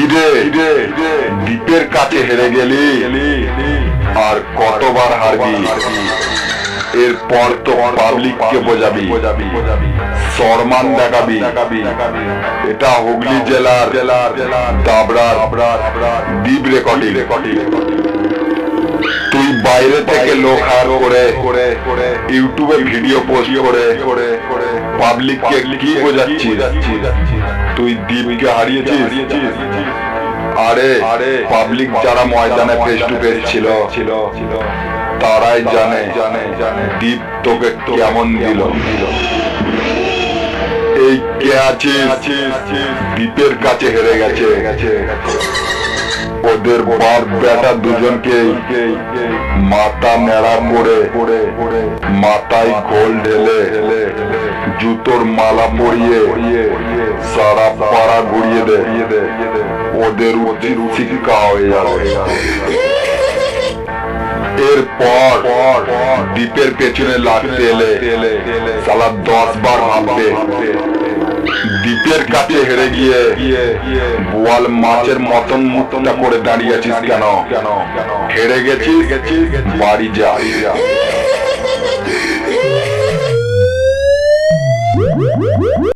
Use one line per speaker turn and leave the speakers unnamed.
কিরে দ্বীপের কাছে হেরে গেলি আর কতবার হারবি? এরপর তো পাবলিককে বোঝাবি, সম্মান দেখাবি। এটা হুগলি জেলার দাবড়ার দ্বীপ রেকর্ডিং। তুই বাইরে থেকে লোক হায়ার করে ইউটিউবে ভিডিও পোস্ট করে পাবলিককে কি বোঝাচ্ছিস? তুই দ্বীপকে হারিয়েছিস। আরে পাবলিক যারা ময়দানে ফেস টু ফেস ছিল তারাই জানে দ্বীপ তোকে কেমন দিল। এই কে আছিস দ্বীপের কাছে হেরে গেছে। ওদের বাপ বেটা দুজনকে মাথা নেড়া করে মাথায় গোল ঢেলে জুতোর মালা পরিয়ে সারা পাড়া ঘুরিয়ে দে। ওদের উচিত শিক্ষা হয়ে যাবে। এরপর দ্বীপের পেছনে লাগতে এলে সালা 10 বার ভাববে। দ্বীপের কাছে হেরে গিয়ে বোয়াল মাছের মতন মুখটা করে দাঁড়িয়ে আছিস কেন? হেরে গেছিস, বাড়ি যা।